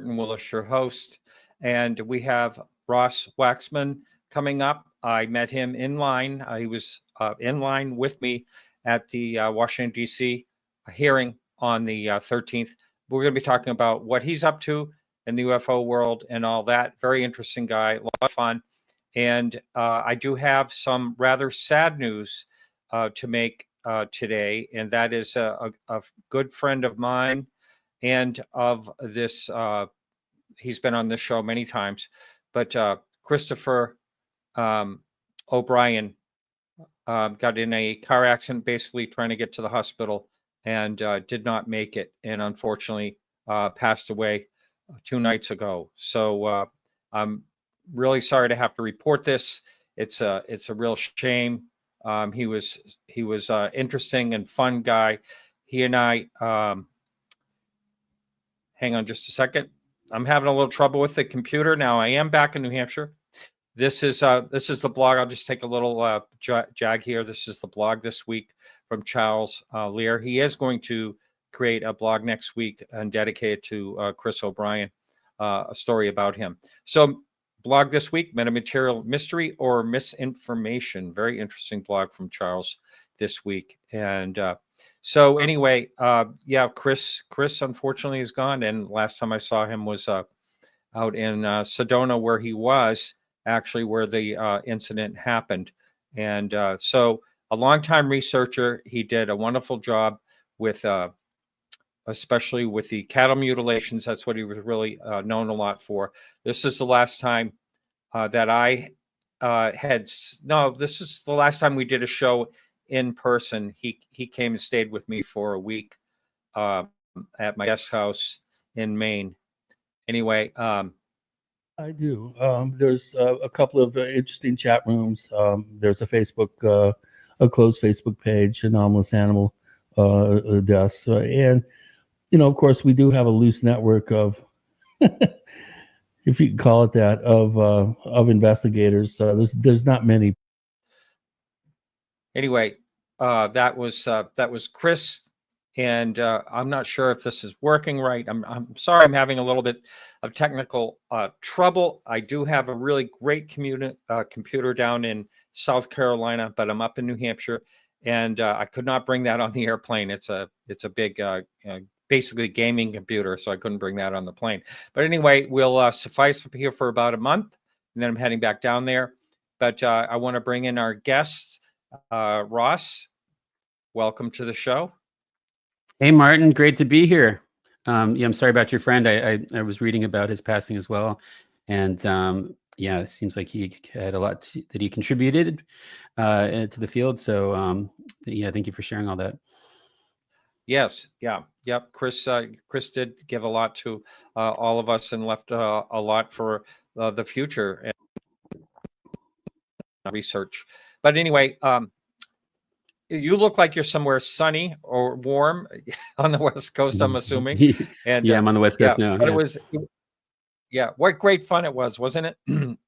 Martin Willis, your host. And we have Ross Wachsman coming up. I met him in line. He was in line with me at the Washington, D.C. hearing on the 13th. We're going to be talking about what he's up to in the UFO world and all that. Very interesting guy, a lot of fun. And I do have some rather sad news to make today, and that is a good friend of mine and of this, he's been on this show many times, but Christopher O'Brien got in a car accident, basically trying to get to the hospital, and did not make it, and unfortunately passed away 2 nights ago. So I'm really sorry to have to report this. It's a real shame. He was interesting and fun guy. He and I, hang on just a second. I'm having a little trouble with the computer now. I am back in New Hampshire. This is the blog. I'll just take a little jag here. This is the blog this week from Charles Lear. He is going to create a blog next week and dedicate it to Chris O'Brien, a story about him. So blog this week, metamaterial mystery or misinformation. Very interesting blog from Charles this week. And so anyway, yeah, Chris unfortunately is gone. And last time I saw him was out in Sedona, where he was actually where the incident happened. And so a longtime researcher, he did a wonderful job with especially with the cattle mutilations. That's what he was really known a lot for. This is the last time that I this is the last time we did a show in person. He came and stayed with me for a week at my guest house in Maine. Anyway, I do. There's a couple of interesting chat rooms. There's a Facebook, a closed Facebook page, Anomalous Animal Deaths, and of course, we do have a loose network of, if you can call it that, of investigators. There's not many. Anyway, that was Chris, and I'm not sure if this is working right. I'm sorry, I'm having a little bit of technical trouble. I do have a really great computer down in South Carolina, but I'm up in New Hampshire, and I could not bring that on the airplane. It's a big basically gaming computer, so I couldn't bring that on the plane. But anyway, we'll suffice up here for about a month, and then I'm heading back down there. But I want to bring in our guests. Ross, welcome to the show. Hey, Martin, great to be here. Yeah, I'm sorry about your friend. I was reading about his passing as well. And yeah, it seems like he had a lot that he contributed to the field. So yeah, thank you for sharing all that. Yes. Yeah. Yep. Chris did give a lot to all of us and left a lot for the future and research. But anyway, you look like you're somewhere sunny or warm on the West Coast, I'm assuming. And yeah, I'm on the West Coast now. But yeah, what great fun it was, wasn't it?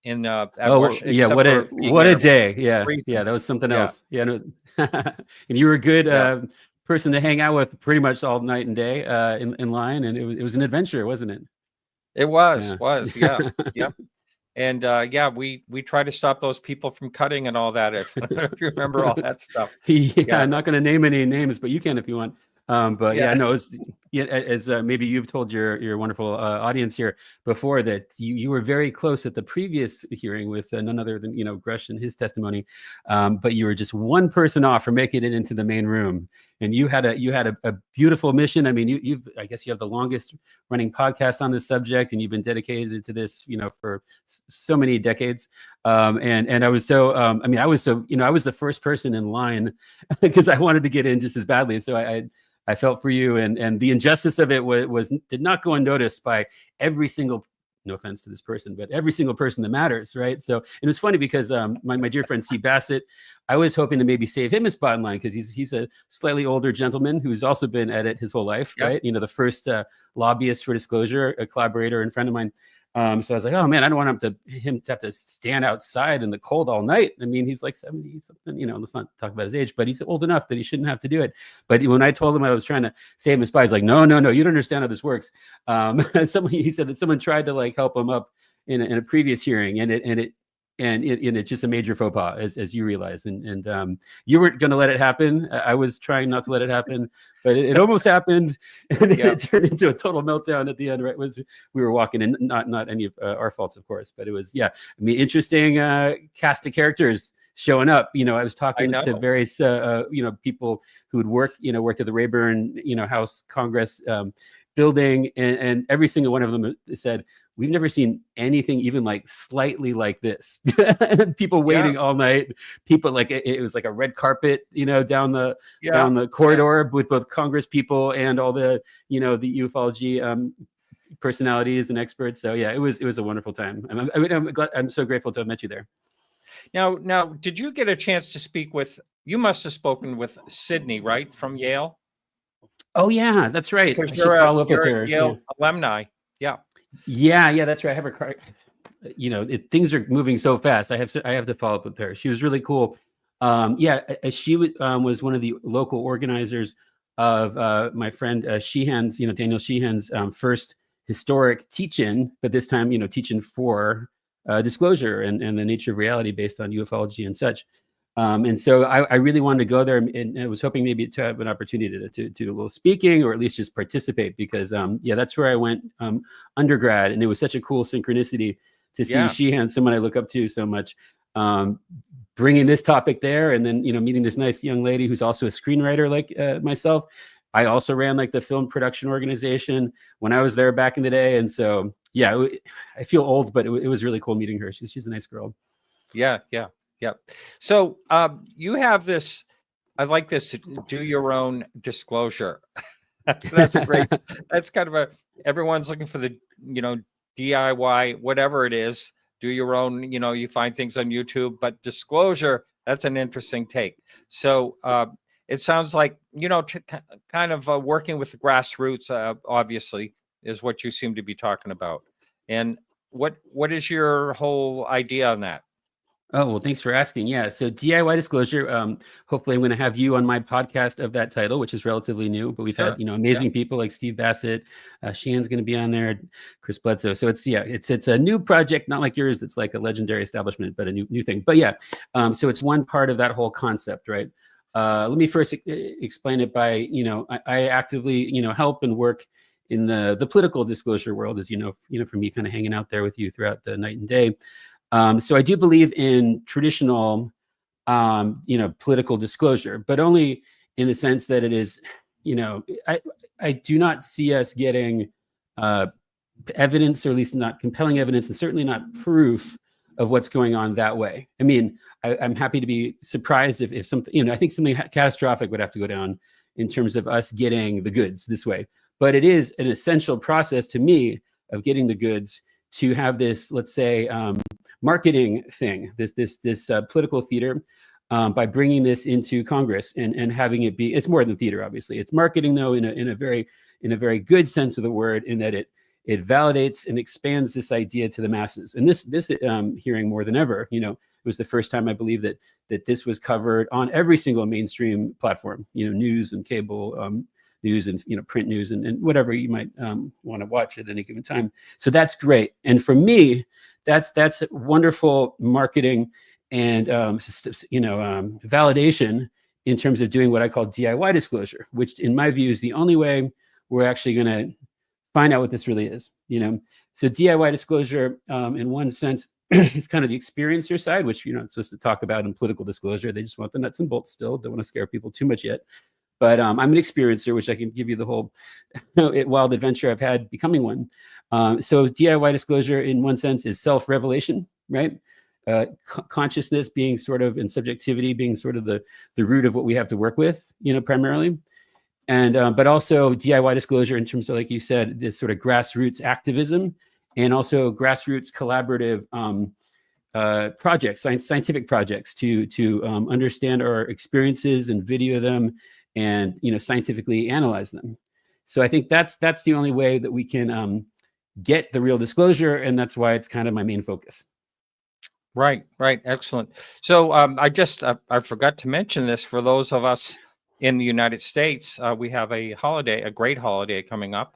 In Washington, yeah, what a day. Yeah, freezing. Yeah, that was something else. Yeah, no, and you were a good person to hang out with pretty much all night and day in line, and it was an adventure, wasn't it? It was, yeah. And yeah, we try to stop those people from cutting and all that. I don't know if you remember all that stuff. Yeah, I'm not going to name any names, but you can if you want. But yeah, no, it's, as maybe you've told your wonderful audience here before that you were very close at the previous hearing with none other than Grush and his testimony, but you were just one person off from making it into the main room, and you had a beautiful mission. I mean, I guess you have the longest running podcast on this subject, and you've been dedicated to this for so many decades. And I was so I was the first person in line because I wanted to get in just as badly, so I felt for you, and the injustice of it did not go unnoticed by every single, no offense to this person, but every single person that matters, right? So it was funny because my dear friend Steve Bassett, I was hoping to maybe save him a spot in line because he's a slightly older gentleman who's also been at it his whole life, right? The first lobbyist for disclosure, a collaborator and friend of mine. So I was like, oh man, I don't want him to have to stand outside in the cold all night. I mean, he's like 70 something, let's not talk about his age, but he's old enough that he shouldn't have to do it. But when I told him I was trying to save his spy, he's like, no, you don't understand how this works. He said that someone tried to like help him up in a previous hearing, and it's just a major faux pas, as you realize. And you weren't going to let it happen. I was trying not to let it happen, but it almost happened, and it turned into a total meltdown at the end. Right, we were walking, and not any of our faults, of course, but it was interesting cast of characters showing up. I was talking to various people who would worked at the Rayburn House Congress building, and every single one of them said, we've never seen anything even like slightly like this. People waiting all night. People like it was like a red carpet, down the corridor with both Congress people and all the the ufology personalities and experts. So it was a wonderful time. I'm so grateful to have met you there. Now, did you get a chance to speak with? You must have spoken with Sydney, right, from Yale? Oh yeah, that's right. Because you're a Yale alumni. Yeah, that's right. I have her card. Things are moving so fast. I have to follow up with her. She was really cool. She was one of the local organizers of my friend Sheehan's, Daniel Sheehan's first historic teach-in, but this time, teach-in for disclosure and the nature of reality based on ufology and such. And so I really wanted to go there, and I was hoping maybe to have an opportunity to do a little speaking, or at least just participate, because that's where I went undergrad, and it was such a cool synchronicity to see Sheehan, someone I look up to so much, bringing this topic there, and then meeting this nice young lady who's also a screenwriter like myself. I also ran like the film production organization when I was there back in the day, and so I feel old, but it was really cool meeting her. She's a nice girl. Yeah. So you have this, I like this, do your own disclosure. That's great. That's kind of everyone's looking for the, DIY, whatever it is, do your own, you find things on YouTube, but disclosure, that's an interesting take. So it sounds like, kind of working with the grassroots, obviously, is what you seem to be talking about. And what is your whole idea on that? Oh, well, thanks for asking. Yeah. So DIY disclosure, hopefully I'm going to have you on my podcast of that title, which is relatively new, but we've had, amazing people like Steve Bassett, Sheehan's going to be on there, Chris Bledsoe. So it's a new project, not like yours. It's like a legendary establishment, but a new thing. But so it's one part of that whole concept, right? Let me first explain it by, I actively, help and work in the political disclosure world, as for me kind of hanging out there with you throughout the night and day. So I do believe in traditional, political disclosure, but only in the sense that it is, I do not see us getting evidence, or at least not compelling evidence, and certainly not proof of what's going on that way. I mean, I'm happy to be surprised if something, I think something catastrophic would have to go down in terms of us getting the goods this way. But it is an essential process to me of getting the goods to have this, let's say, marketing thing, this political theater, by bringing this into Congress and having it be, it's more than theater, obviously. It's marketing, though, in a very good sense of the word, in that it validates and expands this idea to the masses. And this hearing, more than ever, it was the first time I believe that this was covered on every single mainstream platform, news and cable news and print news and whatever you might want to watch at any given time. So that's great. And for me, that's wonderful marketing and validation in terms of doing what I call DIY disclosure, which in my view is the only way we're actually going to find out what this really is. So DIY disclosure, in one sense, it's kind of the experiencer side, which you're not supposed to talk about in political disclosure. They just want the nuts and bolts still. Don't want to scare people too much yet. But I'm an experiencer, which I can give you the whole wild adventure I've had becoming one. So DIY disclosure, in one sense, is self-revelation, right? Consciousness being sort of, and subjectivity being sort of the root of what we have to work with, primarily. And but also DIY disclosure in terms of, like you said, this sort of grassroots activism, and also grassroots collaborative projects, scientific projects to understand our experiences and video them, and scientifically analyze them. So I think that's the only way that we can get the real disclosure, and that's why it's kind of my main focus. Right, right, excellent. So I forgot to mention this for those of us in the United States. We have a holiday, a great holiday coming up,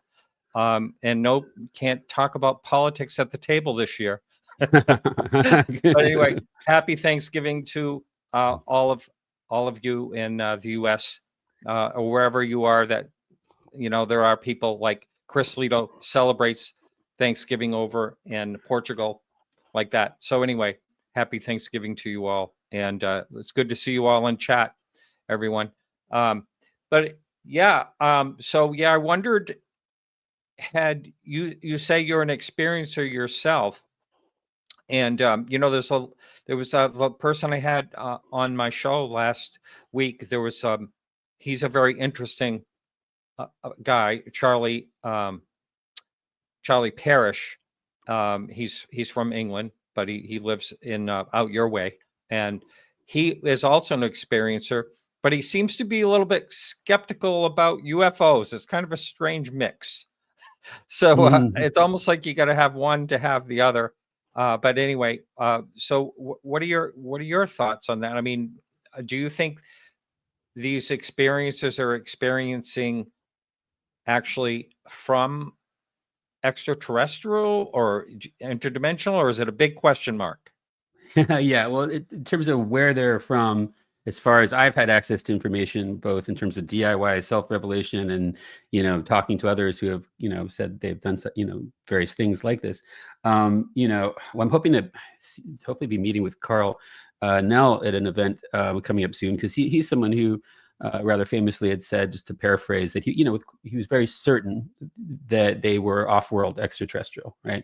and no, can't talk about politics at the table this year. But anyway, happy Thanksgiving to all of you in the U.S. Or wherever you are. That there are people like Chris Lito celebrates Thanksgiving over in Portugal, like that. So anyway, happy Thanksgiving to you all, and it's good to see you all in chat, everyone. But yeah, so yeah, I wondered, had you say you're an experiencer yourself? And there was a person I had on my show last week. There was he's a very interesting guy, Charlie Parrish. He's from England, but he lives in out your way, and he is also an experiencer. But he seems to be a little bit skeptical about UFOs. It's kind of a strange mix. So it's almost like you got to have one to have the other. But anyway, so what are your thoughts on that? I mean, do you think these experiences are experiencing actually from extraterrestrial or interdimensional, or is it a big question mark? Yeah, well, in terms of where they're from, as far as I've had access to information, both in terms of DIY self-revelation and, talking to others who have, said they've done, various things like this. I'm hoping to hopefully be meeting with Carl Nell at an event coming up soon, because he's someone who rather famously had said, just to paraphrase, that he was very certain that they were off-world extraterrestrial, right?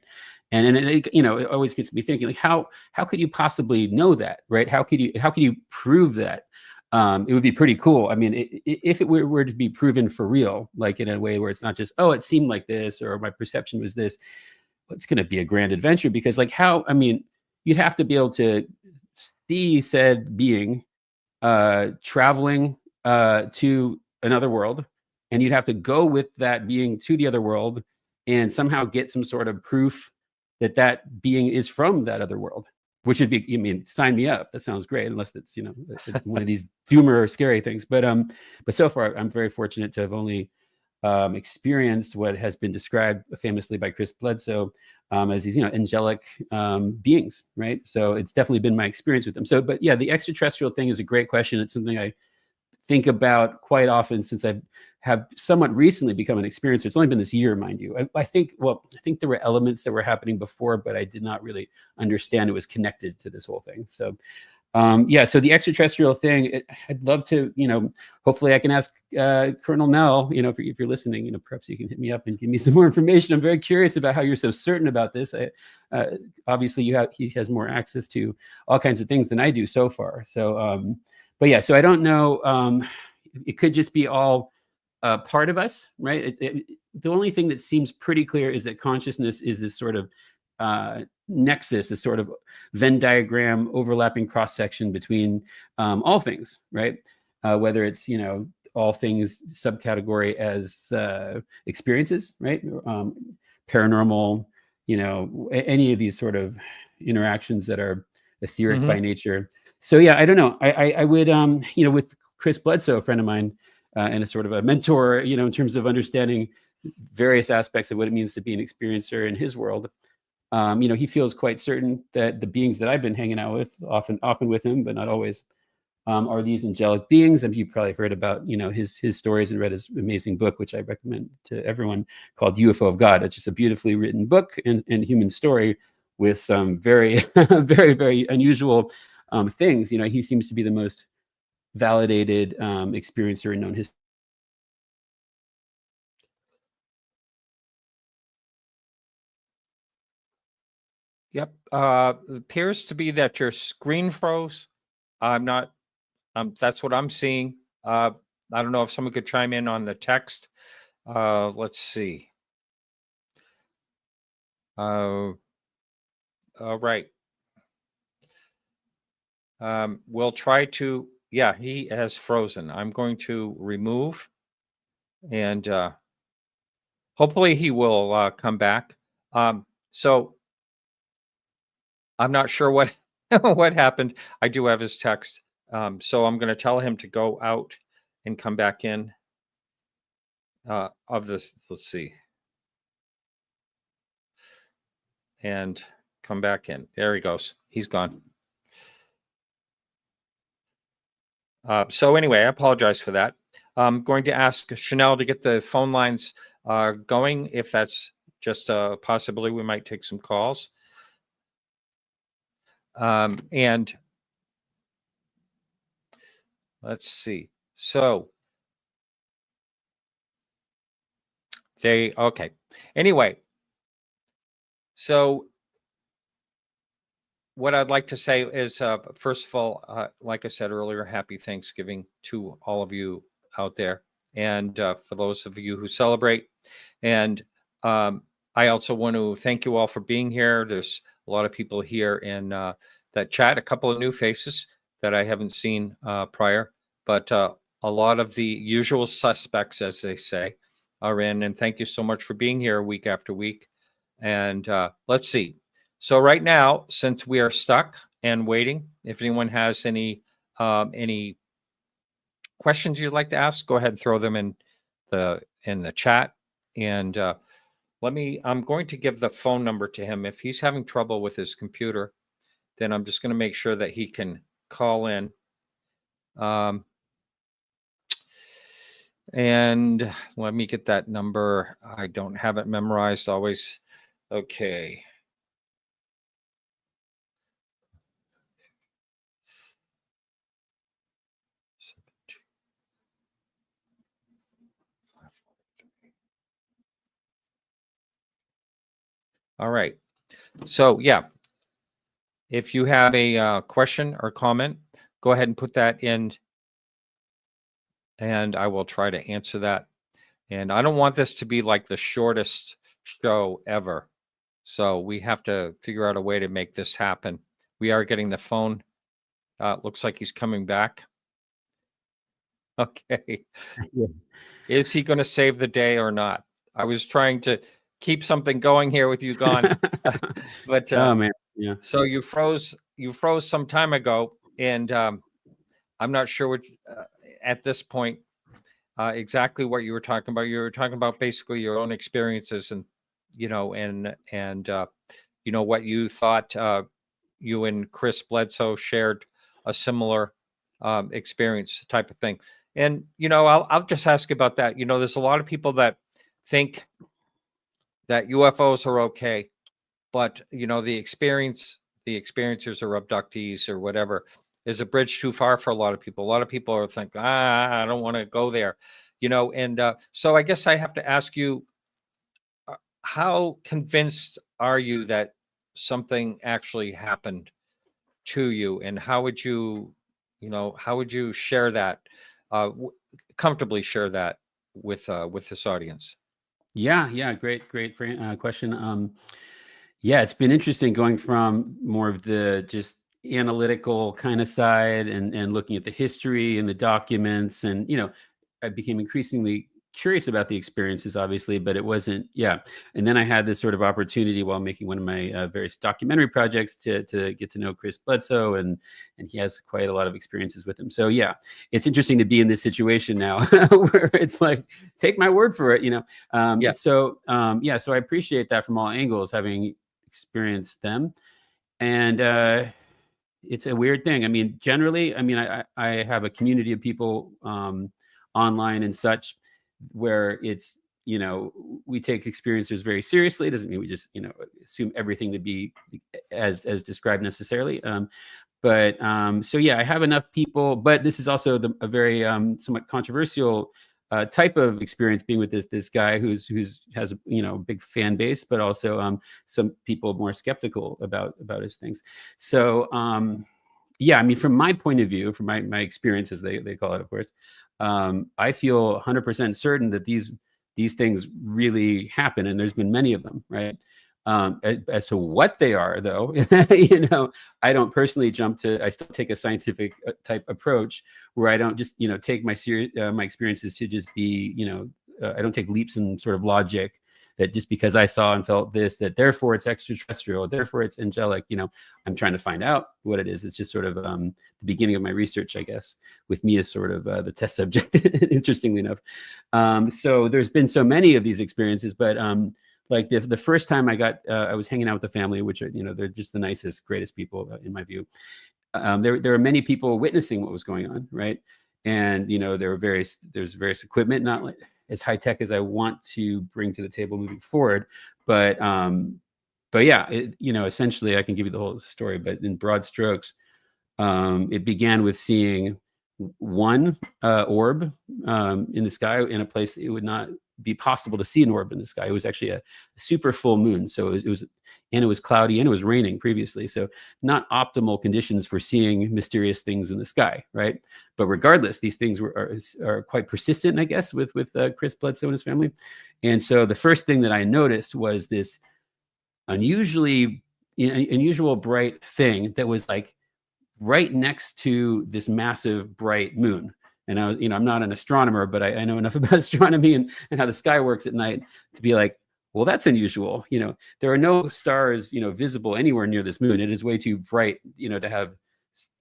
And it always gets me thinking, like, how could you possibly know that, right? How could you prove that? It would be pretty cool. I mean, if it were to be proven for real, like in a way where it's not just, oh, it seemed like this, or my perception was this, it's going to be a grand adventure, because you'd have to be able to see said being traveling to another world, and you'd have to go with that being to the other world and somehow get some sort of proof that being is from that other world, which would be, sign me up. That sounds great, unless it's, one of these doomer or scary things. But so far, I'm very fortunate to have only experienced what has been described famously by Chris Bledsoe as these, angelic beings, right? So it's definitely been my experience with them. So, but yeah, the extraterrestrial thing is a great question. It's something I think about quite often, since I have somewhat recently become an experiencer. It's only been this year, mind you. I think there were elements that were happening before, but I did not really understand it was connected to this whole thing. So so the extraterrestrial thing, I'd love to, hopefully I can ask Colonel Nell, if you're listening, perhaps you can hit me up and give me some more information. I'm very curious about how you're so certain about this. Obviously he has more access to all kinds of things than I do so far. So, but yeah, so I don't know. It could just be all part of us, right? The only thing that seems pretty clear is that consciousness is this sort of nexus, this sort of Venn diagram overlapping cross section between all things, right? Whether it's all things subcategory as experiences, right? Paranormal, any of these sort of interactions that are etheric by nature. So yeah, I don't know. I would with Chris Bledsoe, a friend of mine, and a sort of a mentor, in terms of understanding various aspects of what it means to be an experiencer in his world. He feels quite certain that the beings that I've been hanging out with, often with him, but not always, are these angelic beings. And you've probably heard about, his stories and read his amazing book, which I recommend to everyone, called UFO of God. It's just a beautifully written book and human story with some very, very, very unusual things. He seems to be the most validated experiencer in known history. Yep. It appears to be that your screen froze. I'm not. That's what I'm seeing. I don't know if someone could chime in on the text. Let's see. All right. We'll try to. Yeah, he has frozen. I'm going to remove, and hopefully he will come back. So I'm not sure what what happened. I do have his text. So I'm going to tell him to go out and come back in of this. Let's see. And come back in. There he goes. He's gone. So anyway, I apologize for that. I'm going to ask Chanel to get the phone lines going. If that's just a possibility, we might take some calls. And let's see. So okay. Anyway, so what I'd like to say is, first of all, like I said earlier, happy Thanksgiving to all of you out there. And for those of you who celebrate. And I also want to thank you all for being here. There's a lot of people here in that chat, a couple of new faces that I haven't seen prior, but a lot of the usual suspects, as they say, are in. And thank you so much for being here week after week. And let's see. So right now, since we are stuck and waiting, if anyone has any questions you'd like to ask, go ahead and throw them in the chat. And I'm going to give the phone number to him. If he's having trouble with his computer, then I'm just going to make sure that he can call in. And let me get that number. I don't have it memorized always. Okay. All right. So yeah, if you have a question or comment, go ahead and put that in, and I will try to answer that. And I don't want this to be like the shortest show ever. So we have to figure out a way to make this happen. We are getting the phone. Looks like he's coming back. Okay. Yeah. Is he going to save the day or not? I was trying to keep something going here with you gone. But oh man, yeah. So you froze some time ago, and I'm not sure what at this point exactly what you were talking about. You were talking about basically your own experiences, and what you thought. You and Chris Bledsoe shared a similar experience type of thing. And I'll just ask about that. There's a lot of people that think that UFOs are okay, but the experiencers or abductees or whatever is a bridge too far for a lot of people. A lot of people are thinking, I don't want to go there, and so I guess I have to ask you, how convinced are you that something actually happened to you, and how would you share that, comfortably share that with this audience? Yeah, great question. Yeah, it's been interesting going from more of the just analytical kind of side and looking at the history and the documents, and I became increasingly curious about the experiences, obviously, but it wasn't. Yeah, and then I had this sort of opportunity while making one of my various documentary projects to get to know Chris Bledsoe, and he has quite a lot of experiences with him. So yeah, it's interesting to be in this situation now where it's like, take my word for it, Yeah. So I appreciate that from all angles, having experienced them. And it's a weird thing. I mean, generally, I have a community of people online and such, where it's, we take experiencers very seriously. It doesn't mean we just, assume everything to be as described necessarily. So yeah, I have enough people, but this is also a very somewhat controversial type of experience, being with this guy who has a big fan base, but also some people more skeptical about his things. So yeah, from my point of view, from my experience, as they call it, of course, I feel 100% certain that these things really happen, and there's been many of them, right? As to what they are, though, I don't personally I still take a scientific type approach, where I don't just, take my experiences to just be, I don't take leaps in sort of logic. that just because I saw and felt this, that therefore it's extraterrestrial, therefore it's angelic. I'm trying to find out what it is. It's just sort of the beginning of my research, I guess, with me as sort of the test subject, interestingly enough. So there's been so many of these experiences, but like the first time I was hanging out with the family, which are, they're just the nicest, greatest people in my view. There were many people witnessing what was going on, right? And there's various equipment, not like as high tech as I want to bring to the table moving forward, but yeah, essentially I can give you the whole story, but in broad strokes, it began with seeing one orb in the sky in a place it would not be possible to see an orb in the sky. It was actually a super full moon, so it was cloudy and it was raining previously, so not optimal conditions for seeing mysterious things in the sky, right? But regardless, these things are quite persistent, I guess, with Chris Bledsoe and his family. And so the first thing that I noticed was this unusual bright thing that was like right next to this massive bright moon. And I'm not an astronomer, but I know enough about astronomy and how the sky works at night to be like, well, that's unusual. There are no stars, visible anywhere near this moon. It is way too bright, to have,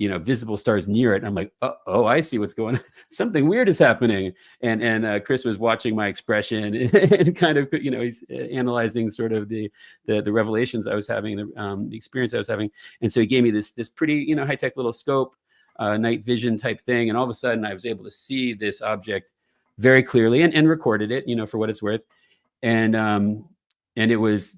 visible stars near it. And I'm like, oh, I see what's going on. Something weird is happening. And Chris was watching my expression and kind of, he's analyzing sort of the revelations I was having, the experience I was having. And so he gave me this pretty, high tech little scope, night vision type thing. And all of a sudden I was able to see this object very clearly and recorded it, for what it's worth. And it was,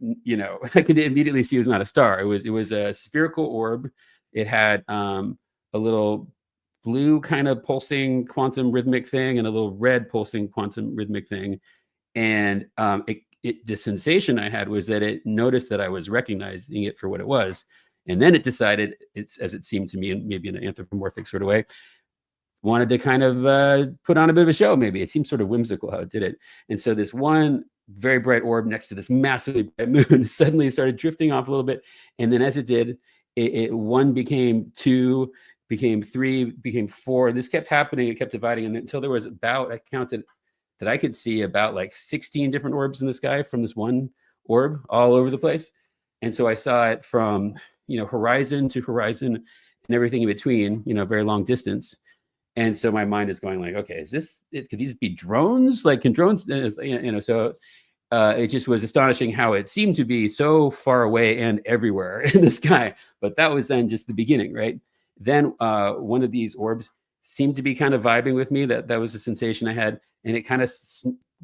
I could immediately see it was not a star. It was a spherical orb. It had a little blue kind of pulsing quantum rhythmic thing and a little red pulsing quantum rhythmic thing. And the sensation I had was that it noticed that I was recognizing it for what it was. And then it decided, as it seemed to me, maybe in an anthropomorphic sort of way, wanted to kind of put on a bit of a show. Maybe it seemed sort of whimsical how it did it. And so this one very bright orb next to this massively bright moon suddenly started drifting off a little bit. And then as it did, one became two, became three, became four. This kept happening. It kept dividing. And until there was about, I counted that I could see about like 16 different orbs in the sky from this one orb all over the place. And so I saw it from, horizon to horizon and everything in between, very long distance. And so my mind is going like, okay, could these be drones? Like, can drones, so it just was astonishing how it seemed to be so far away and everywhere in the sky. But that was then just the beginning, right? Then one of these orbs seemed to be kind of vibing with me. That was the sensation I had. And it kind of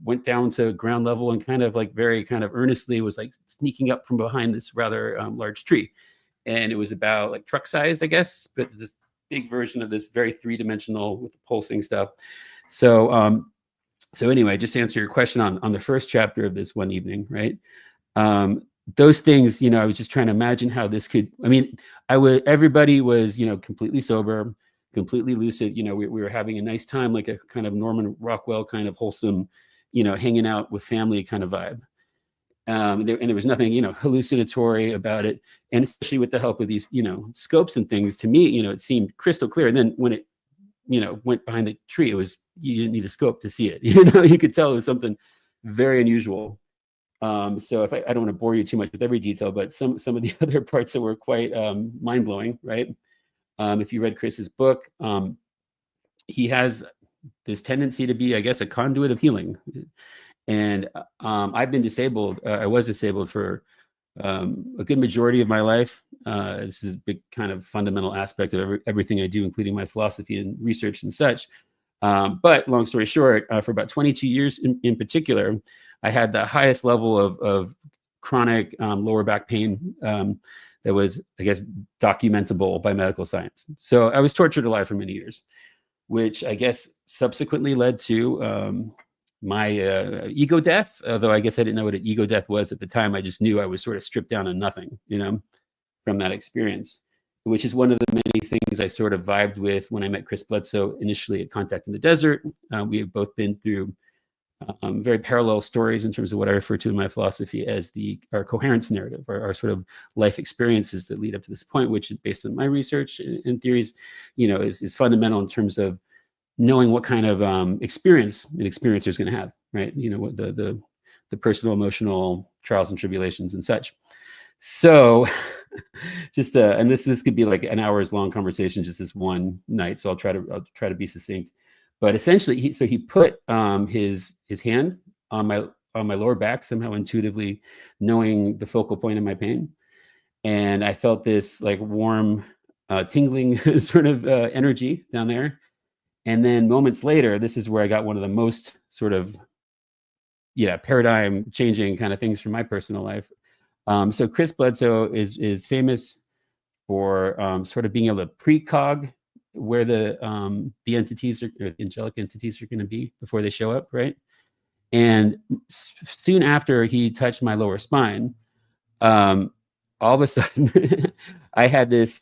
went down to ground level and kind of like very kind of earnestly was like sneaking up from behind this rather large tree. And it was about like truck size, I guess, but this big version of this very three-dimensional with the pulsing stuff. So anyway, just to answer your question on the first chapter of this one evening, right? Those things, I was just trying to imagine how this could, everybody was, completely sober, completely lucid. We were having a nice time, like a kind of Norman Rockwell kind of wholesome, hanging out with family kind of vibe. There was nothing, hallucinatory about it. And especially with the help of these, scopes and things, to me, it seemed crystal clear. And then when it, went behind the tree, you didn't need a scope to see it. You could tell it was something very unusual. So if I don't want to bore you too much with every detail, but some of the other parts that were quite mind blowing, right? If you read Chris's book, he has this tendency to be, I guess, a conduit of healing. And I've been disabled. I was disabled for a good majority of my life. This is a big kind of fundamental aspect of everything I do, including my philosophy and research and such. But long story short, for about 22 years in particular, I had the highest level of chronic lower back pain that was, I guess, documentable by medical science. So I was tortured alive for many years, which I guess subsequently led to my ego death, although I guess I didn't know what an ego death was at the time. I just knew I was sort of stripped down to nothing, from that experience, which is one of the many things I sort of vibed with when I met Chris Bledsoe initially at Contact in the Desert. We have both been through very parallel stories in terms of what I refer to in my philosophy as our coherence narrative, our sort of life experiences that lead up to this point, which, based on my research and theories, is fundamental in terms of knowing what kind of experience an experiencer is going to have, right? What the the personal emotional trials and tribulations and such. So just and this could be like an hour's long conversation, just this one night. So I'll try to be succinct. But essentially, he put his hand on my lower back, somehow intuitively knowing the focal point of my pain, and I felt this like warm, tingling sort of energy down there. And then moments later, this is where I got one of the most sort of paradigm changing kind of things from my personal life. So Chris Bledsoe is famous for sort of being able to precog where the entities or the angelic entities are going to be before they show up, right? And soon after he touched my lower spine, all of a sudden I had this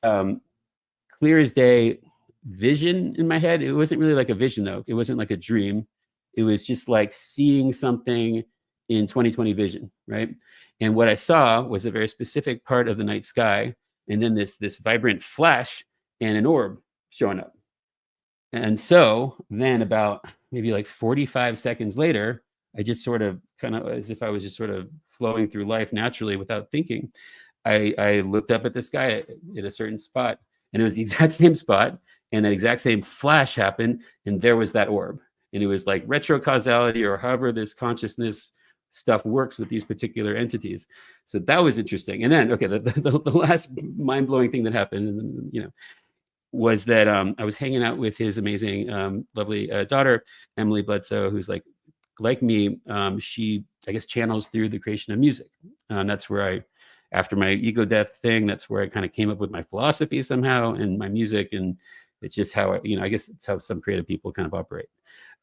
clear as day vision in my head. It wasn't really like a vision though. It wasn't like a dream. It was just like seeing something in 20/20 vision, right? And what I saw was a very specific part of the night sky, and then this vibrant flash and an orb showing up. And so then about maybe like 45 seconds later, I just sort of kind of, as if I was just sort of flowing through life naturally without thinking, I looked up at the sky at a certain spot, and it was the exact same spot, and that exact same flash happened, and there was that orb. And it was like retrocausality, or however this consciousness stuff works with these particular entities. So that was interesting. And then, okay, the last mind-blowing thing that happened, was that I was hanging out with his amazing, lovely daughter, Emily Bledsoe, who's like me. She, I guess, channels through the creation of music. That's where after my ego death thing, that's where I kind of came up with my philosophy somehow and my music. And it's just how, I guess it's how some creative people kind of operate.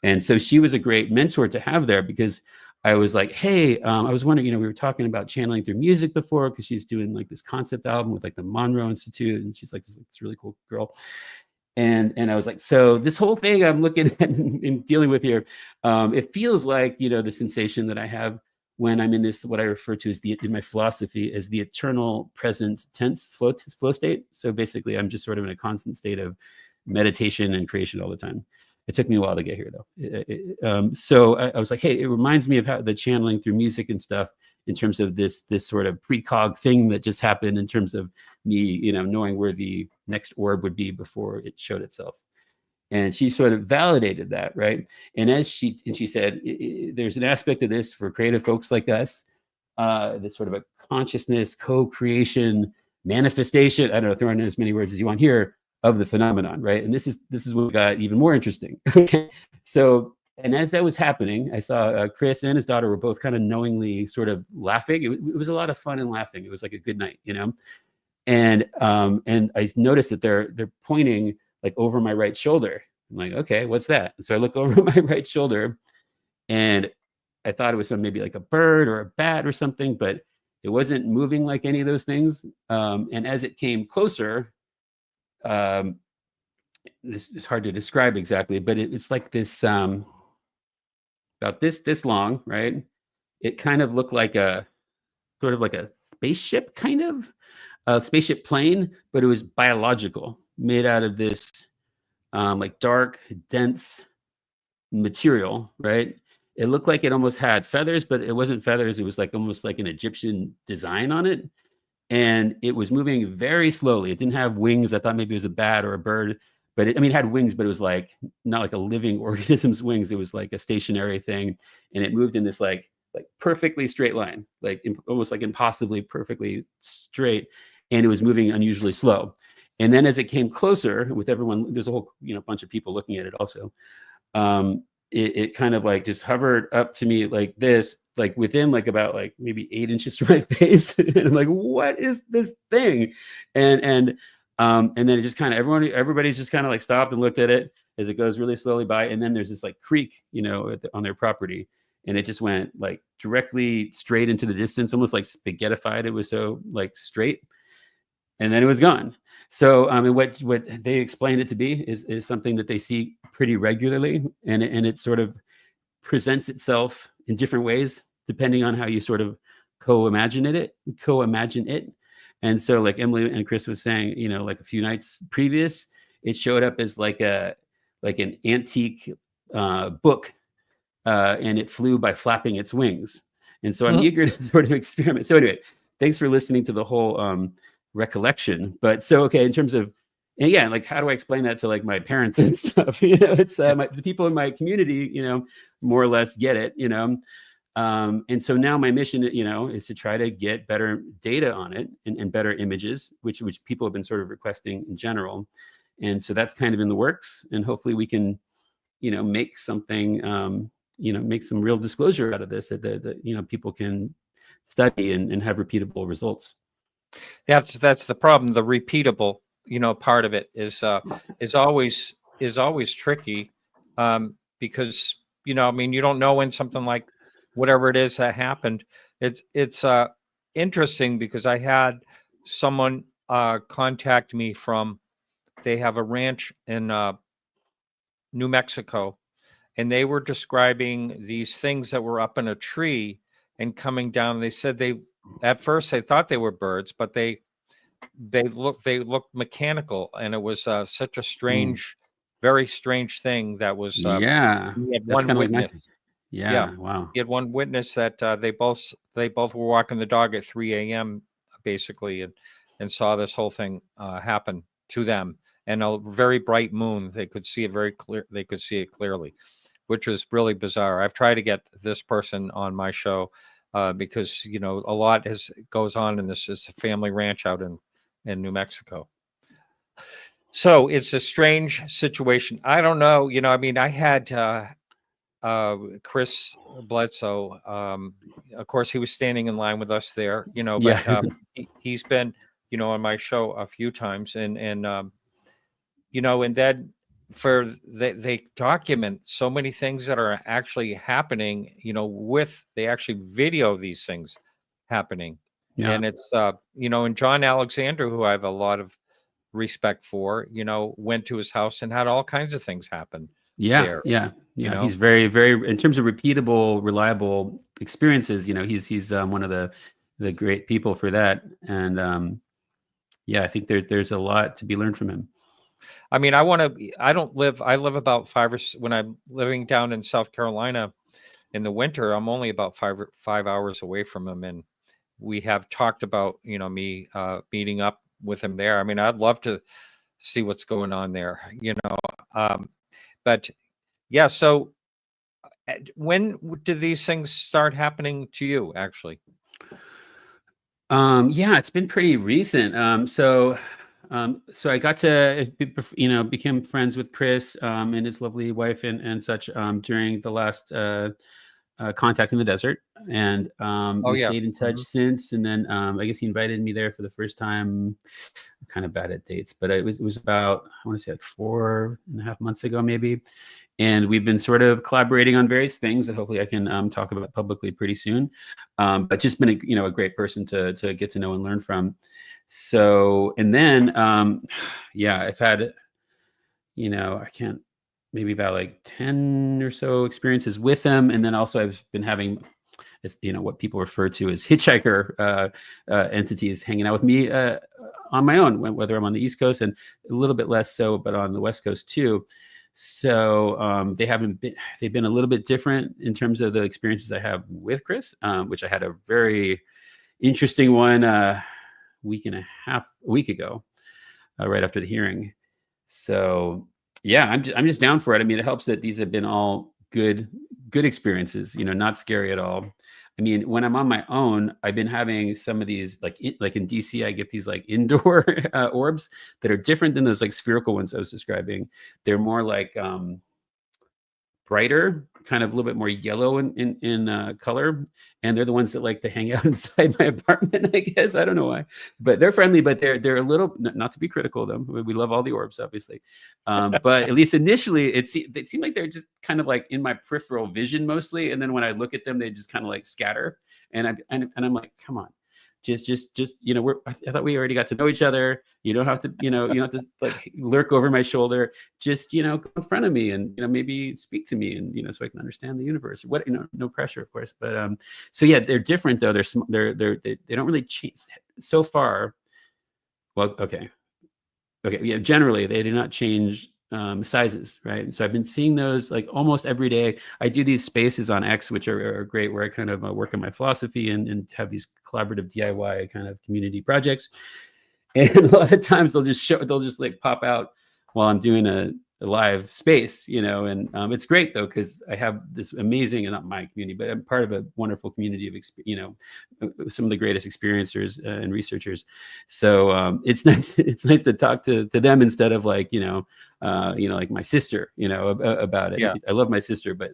And so she was a great mentor to have there, because I was like, hey, I was wondering, we were talking about channeling through music before, because she's doing like this concept album with like the Monroe Institute, and she's like this really cool girl. And I was like, so this whole thing I'm looking at and dealing with here, it feels like, the sensation that I have when I'm in this, what I refer to as in my philosophy as the eternal present tense flow state. So basically I'm just sort of in a constant state of meditation and creation all the time. It took me a while to get here, though. So I was like, hey, it reminds me of how the channeling through music and stuff, in terms of this sort of precog thing that just happened, in terms of me, knowing where the next orb would be before it showed itself. And she sort of validated that, right? And she said, there's an aspect of this for creative folks like us, this sort of a consciousness, co-creation, manifestation. I don't know, throw in as many words as you want here, of the phenomenon, right? And this is what got even more interesting. So, and as that was happening, I saw Chris and his daughter were both kind of knowingly sort of laughing. It was a lot of fun and laughing. It was like a good night, And I noticed that they're pointing like over my right shoulder. I'm like, okay, what's that? And so I look over my right shoulder, and I thought it was maybe like a bird or a bat or something, but it wasn't moving like any of those things. And as it came closer, this is hard to describe exactly, but it's like this about this long, right? It kind of looked like a sort of like a spaceship, kind of a spaceship plane, but it was biological, made out of this like dark, dense material, right? It looked like it almost had feathers, but it wasn't feathers. It was like almost like an Egyptian design on it. And it was moving very slowly. It didn't have wings. I thought maybe it was a bat or a bird, but it had wings, but it was like not like a living organism's wings. It was like a stationary thing, and it moved in this like perfectly straight line, like almost like impossibly perfectly straight, and it was moving unusually slow. And then as it came closer, with everyone, there's a whole bunch of people looking at it also. It kind of like just hovered up to me like this, like within like about like maybe 8 inches from my face. And I'm like, what is this thing? And then it just kind of everybody's just kind of like stopped and looked at it as it goes really slowly by. And then there's this like creek, on their property, and it just went like directly straight into the distance, almost like spaghettified. It was so like straight, and then it was gone. So, and what they explained it to be is something that they see pretty regularly, and it sort of presents itself in different ways depending on how you sort of co-imagine it. And so, like Emily and Chris was saying, like a few nights previous, it showed up as like an antique book, and it flew by flapping its wings. And so I'm eager to sort of experiment. So anyway, thanks for listening to the whole recollection. But so, okay, in terms of, and yeah, like how do I explain that to like my parents and stuff? It's the people in my community, more or less get it, and so now my mission, is to try to get better data on it and better images, which people have been sort of requesting in general. And so that's kind of in the works, and hopefully we can, make something, make some real disclosure out of this that people can study and have repeatable results. That's the problem. The repeatable, part of it is always tricky, because you don't know when something like whatever it is that happened. It's interesting because I had someone contact me from. They have a ranch in New Mexico, and they were describing these things that were up in a tree and coming down. They said at first they thought they were birds, but they looked mechanical, and it was such a strange, very strange thing that was. He had one witness. Yeah. Wow. He had one witness that they both were walking the dog at 3 a.m. basically, and saw this whole thing happen to them. And a very bright moon. They could see it very clear. They could see it clearly, which was really bizarre. I've tried to get this person on my show because a lot goes on in this. It's a family ranch out in New Mexico. So it's a strange situation. I don't know. I had Chris Bledsoe. Of course, he was standing in line with us there. But he's been on my show a few times, and then they document so many things that are actually happening, they actually video these things happening. Yeah. And it's, and John Alexander, who I have a lot of respect for, went to his house and had all kinds of things happen. Yeah. He's very, very, in terms of repeatable, reliable experiences, he's one of the great people for that. And I think there's a lot to be learned from him. I live about when I'm living down in South Carolina in the winter, I'm only about 5 hours away from him. And we have talked about, me meeting up with him there. I'd love to see what's going on there, but yeah. So when did these things start happening to you actually? It's been pretty recent. So I got to, became friends with Chris and his lovely wife and such during the last Contact in the Desert, and we stayed in touch since. And then I guess he invited me there for the first time. I'm kind of bad at dates, but it was about, I want to say like 4.5 months ago, maybe. And we've been sort of collaborating on various things that hopefully I can talk about publicly pretty soon. But just been a great person to get to know and learn from. So, and then, I've had, I can't, maybe about like 10 or so experiences with them. And then also I've been having, what people refer to as hitchhiker entities hanging out with me on my own, whether I'm on the East Coast and a little bit less so, but on the West Coast too. So they've been a little bit different in terms of the experiences I have with Chris, which I had a very interesting one a week ago, right after the hearing. So I'm just down for it. It helps that these have been all good experiences, not scary at all. When I'm on my own, I've been having some of these, like in DC, I get these like indoor orbs that are different than those like spherical ones I was describing. They're more like brighter, kind of a little bit more yellow in color. And they're the ones that like to hang out inside my apartment, I guess. I don't know why, but they're friendly, but they're a little, not to be critical of them. We love all the orbs, obviously. But at least initially they seem like they're just kind of like in my peripheral vision mostly. And then when I look at them, they just kind of like scatter. And I'm like, come on, just, I thought we already got to know each other. You don't have to, you don't have to like lurk over my shoulder. Just, go in front of me and, maybe speak to me and, so I can understand the universe. What, no pressure, of course. But, so yeah, they're different though. They don't really change so far. Well, okay. Yeah. Generally they do not change sizes, right? So I've been seeing those like almost every day. I do these spaces on X, which are great, where I kind of work on my philosophy and have these collaborative DIY kind of community projects. And a lot of times they'll just like pop out while I'm doing a live space, and it's great though, because I have this amazing, and not my community, but I'm part of a wonderful community of, some of the greatest experiencers and researchers. So it's nice. It's nice to talk to them instead of like, like my sister, about it. Yeah. I love my sister, but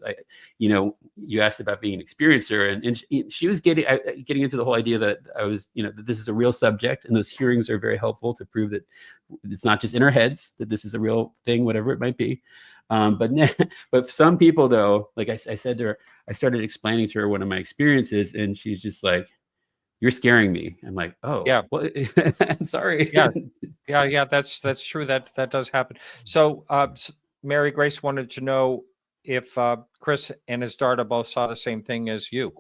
you asked about being an experiencer, and she was getting into the whole idea that I was, that this is a real subject, and those hearings are very helpful to prove that it's not just in our heads, that this is a real thing, whatever it might be. But some people though, like I said to her, I started explaining to her one of my experiences, and she's just like, "You're scaring me." I'm like, "Oh, Yeah. well, sorry." Yeah. That's true. That does happen. So, Mary Grace wanted to know if Chris and his daughter both saw the same thing as you.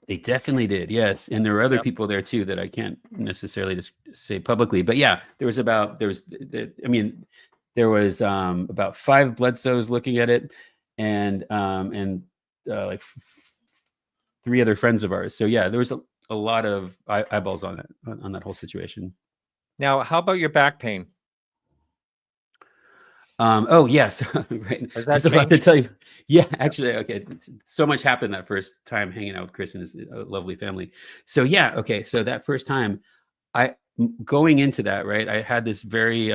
They definitely did, yes. And there were other people there too that I can't necessarily just say publicly. But yeah, there was about 5 Bledsoes looking at it, and like 3 other friends of ours. So yeah, there was a lot of eyeballs on it, on that whole situation. Now, how about your back pain? Oh yes, right. There's a lot to tell you. Yeah, actually, okay. So much happened that first time hanging out with Chris and his lovely family. So yeah, okay. So that first time, going into that, right, I had this very,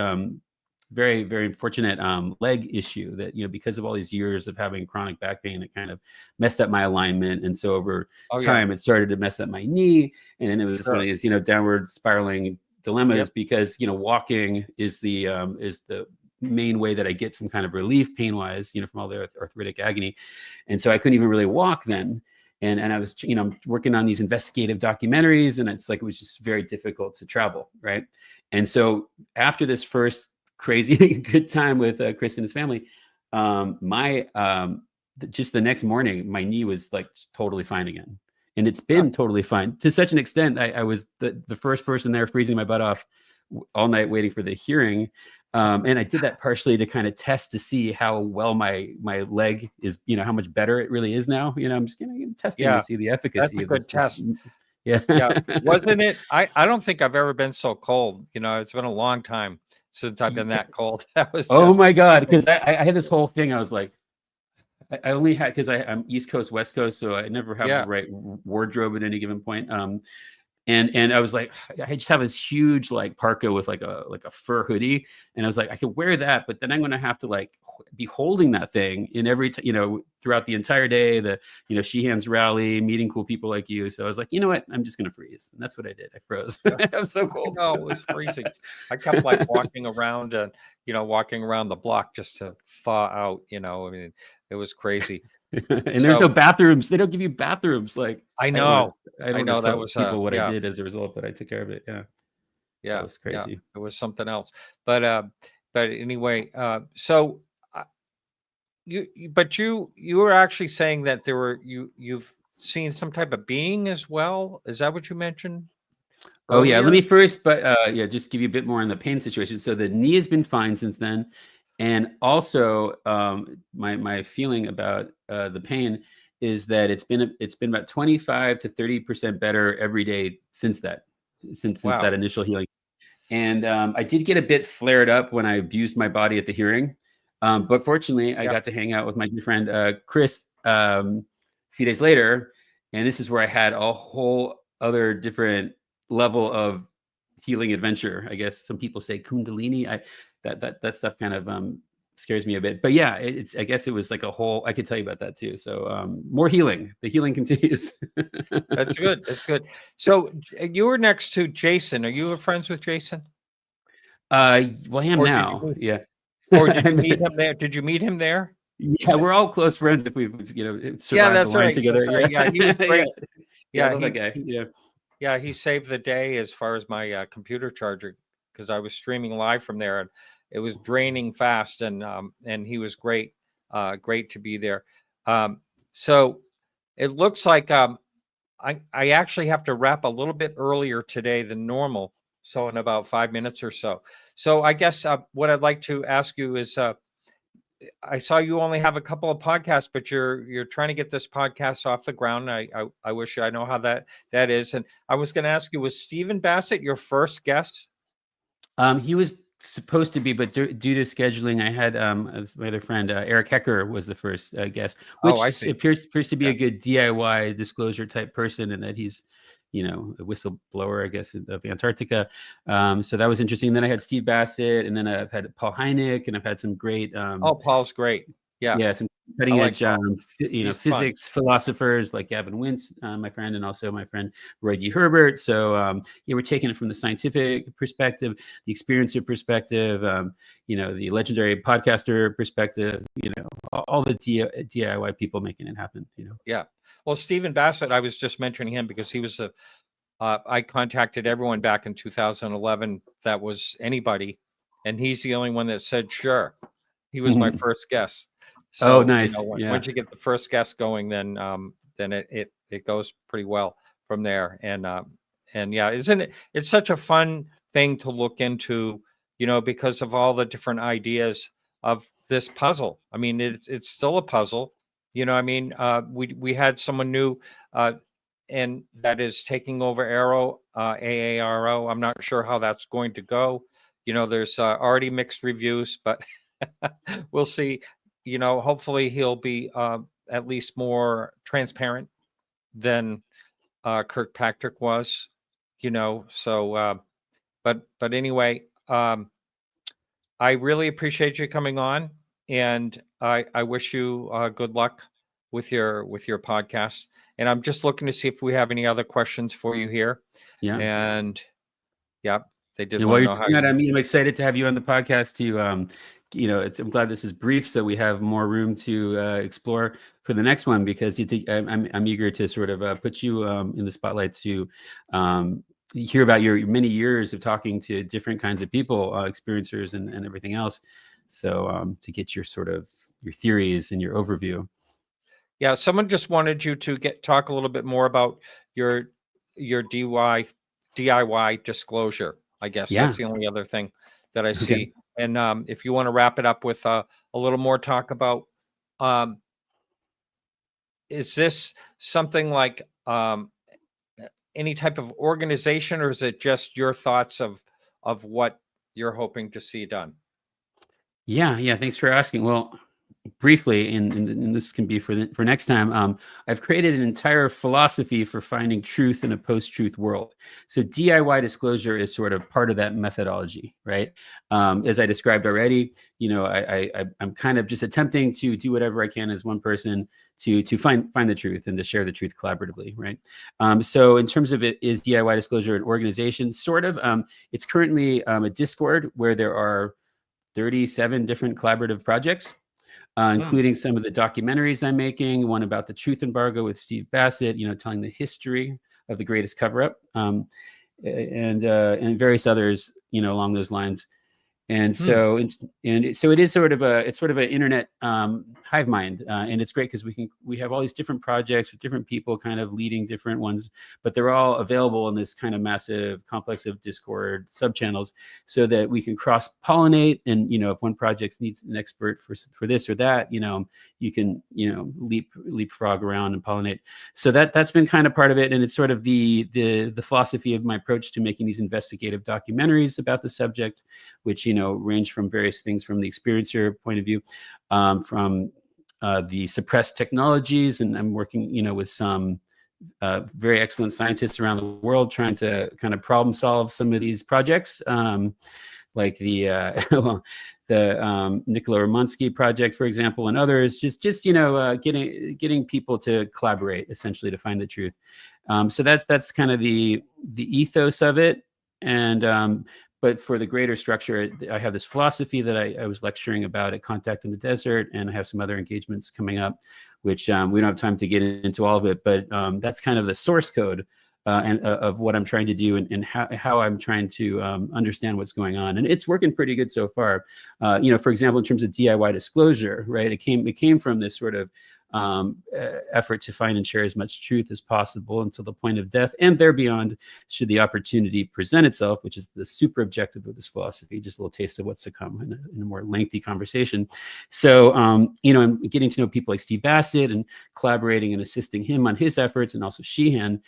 very, very unfortunate leg issue that, because of all these years of having chronic back pain, it kind of messed up my alignment, and so over time, it started to mess up my knee, and then it was just one of these, downward spiraling dilemmas because walking is the main way that I get some kind of relief pain-wise, from all the arthritic agony. And so I couldn't even really walk then. And I was, working on these investigative documentaries, and it's like, it was just very difficult to travel. Right. And so after this first crazy good time with Chris and his family, just the next morning, my knee was like totally fine again. And it's been totally fine to such an extent. I was the first person there freezing my butt off all night waiting for the hearing. And I did that partially to kind of test to see how well my leg is, how much better it really is now. I'm just testing to see the efficacy. That's a good test. Yeah. Wasn't it? I don't think I've ever been so cold. It's been a long time since I've been that cold. That was. Oh my God. Because I had this whole thing. I was like, I only had, because I'm East Coast, West Coast. So I never have the right wardrobe at any given point. And I was like, I just have this huge like parka with like a fur hoodie, and I was like, I could wear that, but then I'm gonna have to like be holding that thing in every throughout the entire day. The Sheehan's rally, meeting cool people like you. So I was like, you know what, I'm just gonna freeze, and that's what I did. I froze. I was so cold. No, it was freezing. I kept like walking around and walking around the block just to thaw out. I mean, it was crazy. And there's no bathrooms. They don't give you bathrooms. Like I know. I don't know that was people what I did as a result, but I took care of it. Yeah. Yeah. That was crazy. Yeah, it was something else. But anyway, so you were actually saying that you've seen some type of being as well. Is that what you mentioned? Oh yeah. Let me first, just give you a bit more on the pain situation. So the knee has been fine since then. And also, my feeling about the pain is that it's been about 25 to 30% better every day since that initial healing. And I did get a bit flared up when I abused my body at the hearing, but fortunately, I got to hang out with my good friend Chris a few days later, and this is where I had a whole other different level of healing adventure. I guess some people say Kundalini. That stuff kind of scares me a bit, but yeah, I guess it was like a whole. I could tell you about that too. So more healing. The healing continues. That's good. That's good. So you were next to Jason. Are you friends with Jason? Well, I am now. Yeah. Or did you meet him there? Did you meet him there? Yeah, we're all close friends if we've survived the line together. Right. Yeah, he was great. Yeah, that guy. Yeah, he saved the day as far as my computer charger, because I was streaming live from there and it was draining fast, and he was great, great to be there. So it looks like I actually have to wrap a little bit earlier today than normal. So in about 5 minutes or so. So I guess what I'd like to ask you is, I saw you only have a couple of podcasts, but you're trying to get this podcast off the ground. I wish I know how that is. And I was going to ask you, was Stephen Bassett your first guest? He was supposed to be, but due to scheduling, I had my other friend Eric Hecker was the first guest, which I see. appears to be a good DIY disclosure type person, and that he's, you know, a whistleblower, I guess, of Antarctica. So that was interesting. Then I had Steve Bassett, and then I've had Paul Hynek, and I've had some great. Paul's great. Yeah, some cutting edge, He's physics philosophers like Gavin Wintz, my friend, and also my friend Roy D. Herbert. So we're taking it from the scientific perspective, the experiencer perspective, the legendary podcaster perspective, all the DIY people making it happen. Yeah. Well, Stephen Bassett, I was just mentioning him because he was I contacted everyone back in 2011 that was anybody, and he's the only one that said sure. He was my first guest. So, nice. Once you get the first guest going, then it goes pretty well from there. And yeah, isn't it? It's such a fun thing to look into, because of all the different ideas of this puzzle. I mean, it's still a puzzle. We had someone new, and that is taking over AARO. I'm not sure how that's going to go. There's already mixed reviews, but we'll see. Hopefully he'll be at least more transparent than Kirkpatrick was, so but anyway, I really appreciate you coming on, and I wish you good luck with your podcast. And I'm just looking to see if we have any other questions for you here. Yeah. And yeah, they did. And while you're doing that, I'm excited to have you on the podcast to I'm glad this is brief, so we have more room to explore for the next one, because I'm eager to sort of put you in the spotlight to hear about your many years of talking to different kinds of people, experiencers and everything else. So to get your theories and your overview. Yeah, someone just wanted you to talk a little bit more about your DIY disclosure. I guess that's the only other thing that I see. Okay. And if you want to wrap it up with a little more talk about, is this something like any type of organization, or is it just your thoughts of what you're hoping to see done? Yeah. Thanks for asking. Well, briefly, and this can be for next time, I've created an entire philosophy for finding truth in a post-truth world. So DIY disclosure is sort of part of that methodology, right? As I described already, I'm kind of just attempting to do whatever I can as one person to find the truth and to share the truth collaboratively, right? So in terms of it, is DIY disclosure an organization? Sort of. It's currently a Discord where there are 37 different collaborative projects. Including some of the documentaries I'm making, one about the truth embargo with Steve Bassett, telling the history of the greatest cover-up, and various others, along those lines. And so, so it is sort of an internet hive mind, and it's great because we have all these different projects with different people kind of leading different ones, but they're all available in this kind of massive complex of Discord subchannels, so that we can cross pollinate. And if one project needs an expert for this or that, you can leapfrog around and pollinate. So that's been kind of part of it, and it's sort of the philosophy of my approach to making these investigative documentaries about the subject, which range from various things from the experiencer point of view, from the suppressed technologies, and I'm working with some very excellent scientists around the world trying to kind of problem solve some of these projects, like the Nicola Romansky project, for example, and others. Just getting people to collaborate, essentially, to find the truth. So that's kind of the ethos of it. And but for the greater structure, I have this philosophy that I was lecturing about at Contact in the Desert, and I have some other engagements coming up, which we don't have time to get into all of it, but that's kind of the source code of what I'm trying to do, and how I'm trying to understand what's going on. And it's working pretty good so far. For example, in terms of DIY disclosure, right? It came from this sort of effort to find and share as much truth as possible until the point of death and there beyond, should the opportunity present itself, which is the super objective of this philosophy. Just a little taste of what's to come in a more lengthy conversation. So, I'm getting to know people like Steve Bassett and collaborating and assisting him on his efforts, and also Sheehan.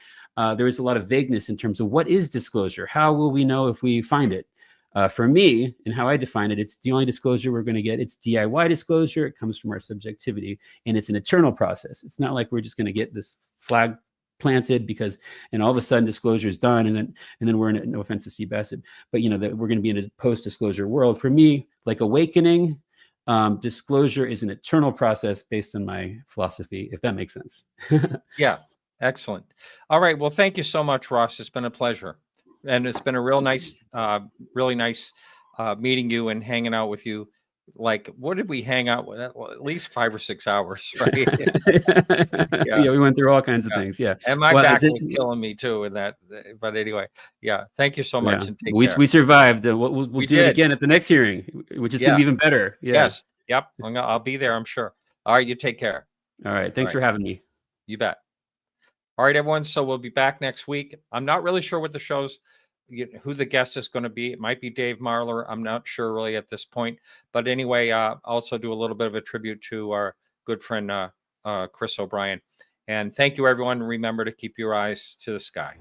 There is a lot of vagueness in terms of what is disclosure. How will we know if we find it? For me, and how I define it, it's the only disclosure we're going to get. It's DIY disclosure. It comes from our subjectivity, and it's an eternal process. It's not like we're just going to get this flag planted and all of a sudden disclosure is done, and then we're in it. No offense to Steve Bassett, but that we're going to be in a post-disclosure world. For me, like awakening, disclosure is an eternal process based on my philosophy, if that makes sense. Yeah, excellent. All right. Well, thank you so much, Ross. It's been a pleasure. And it's been a really nice meeting you and hanging out with you. Like, what did we hang out with? Well, at least 5 or 6 hours, right? Yeah, we went through all kinds of things. Yeah, and my back was killing me too. In that, but anyway, yeah. Thank you so much. And take care. We survived. We'll do it again at the next hearing, which is going to be even better. Yeah. Yes. Yep. I'll be there, I'm sure. All right. You take care. All right. Thanks for having me. You bet. All right, everyone. So we'll be back next week. I'm not really sure what the show's, who the guest is going to be. It might be Dave Marler. I'm not sure really at this point. But anyway, also do a little bit of a tribute to our good friend, Chris O'Brien. And thank you, everyone. Remember to keep your eyes to the sky.